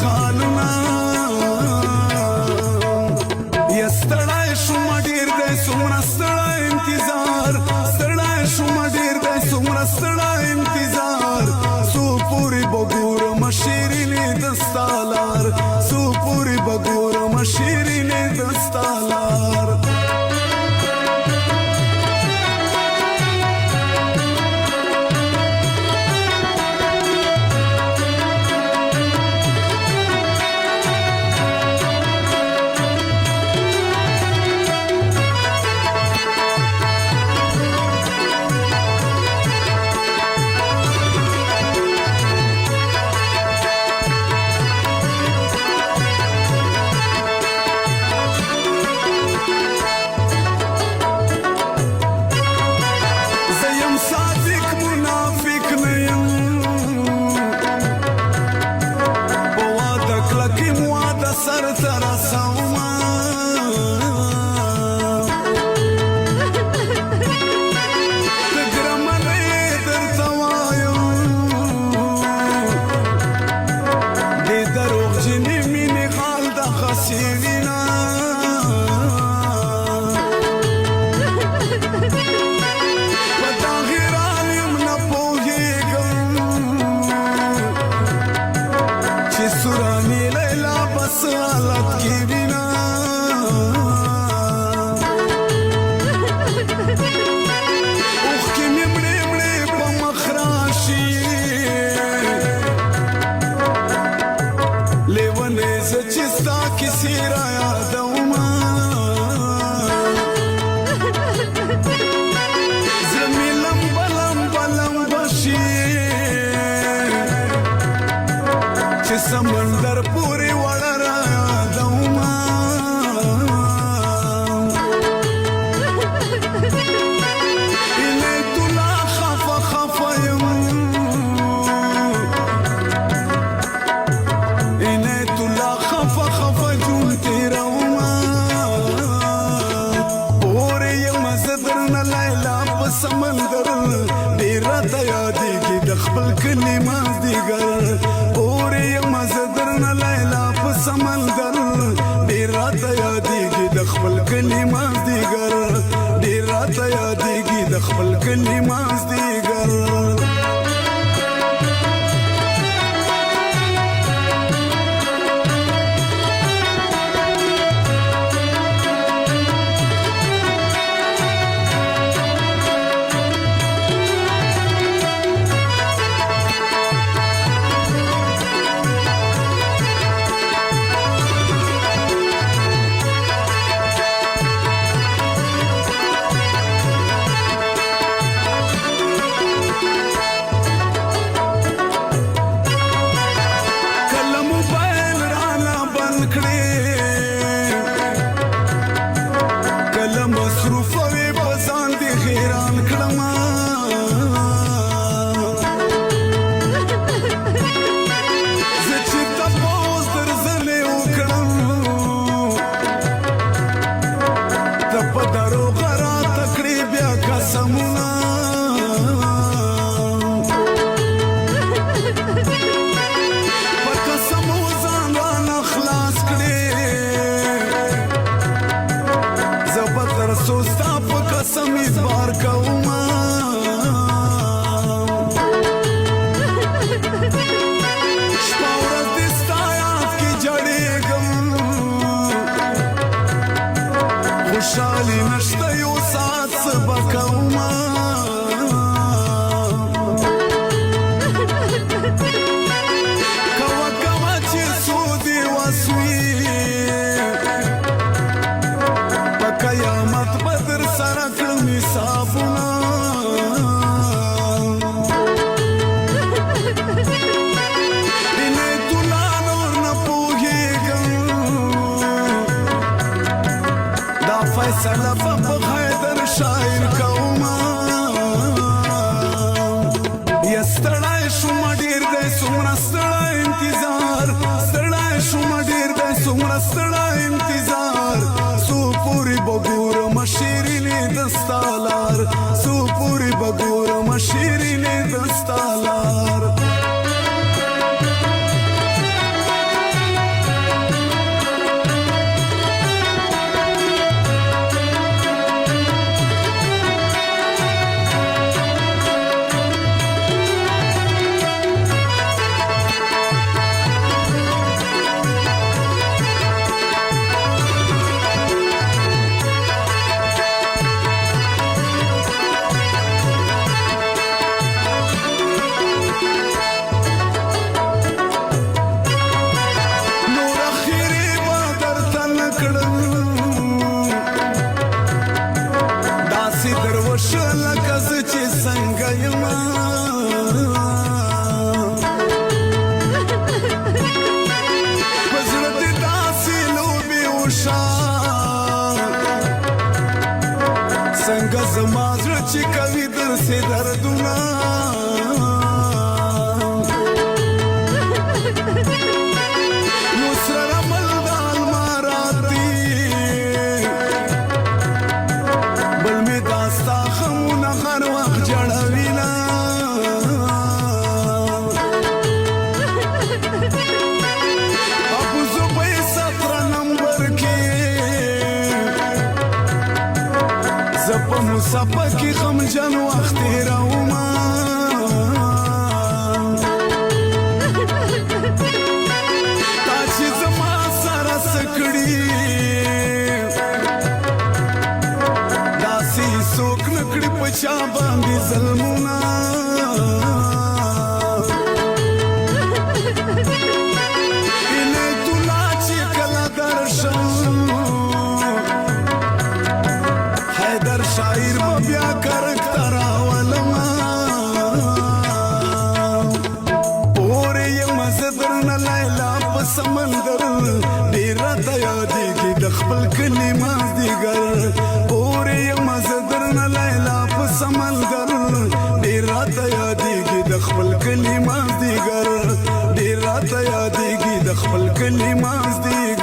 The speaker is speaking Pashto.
خالونه یستړای شوم ډیر دی څومره ستړی انتظار ستړی شوم ډیر دی څومره ستړی انتظار څو پورې به ګورم شیرینې د ستا لار څو پورې به ګورم شیرینې د ستا لار سمندر پوری وړه را یادومه اینې تو لا خفه خفه یم اینې تو لا خفه خفه ژوند تېرومه پورې یم زه درنه لیلا په سمندر ډېر راته یادېږي د خپل کلي مازدیګر سمندر ډیر راته یادېږي د خپل کلي مازدیګر ډیر راته یادېږي د خپل کلي مازدیګر خوشحالي نشته یو ساعت څه به کومه کوه کوه چې څو دې وسوي په قیامت به در سره کړم حسابونه فیصله به په حیدر شاعر کومه یستړی شوم ډېر دی څومره ستړی انتظار ستړی شوم ډېر دی څومره ستړی انتظار څو پورې به ګورم شیرینې د ستا لار څو پورې به ګورم شیرینې د ستا لار داسې دروشه لکه زه چې څنګه یمه په زړه دې داسې لوبې وشه څنګه زما زړه چې کوي درسې دردونه سپا کی خمجن وقت تیروما تا چې زما سره سکړي داسې څوک نکړي په چا باندې ظلمونه شاعر بیا کرکتر اولما پورې یم زه درنه لیلا په سمندر ډېر راته یادېږي د خپل کلي مازدیګر پورې یم زه درنه لیلا په سمندر ډېر راته یادېږي د خپل کلي مازدیګر ډېر راته یادېږي د خپل کلي مازدیګر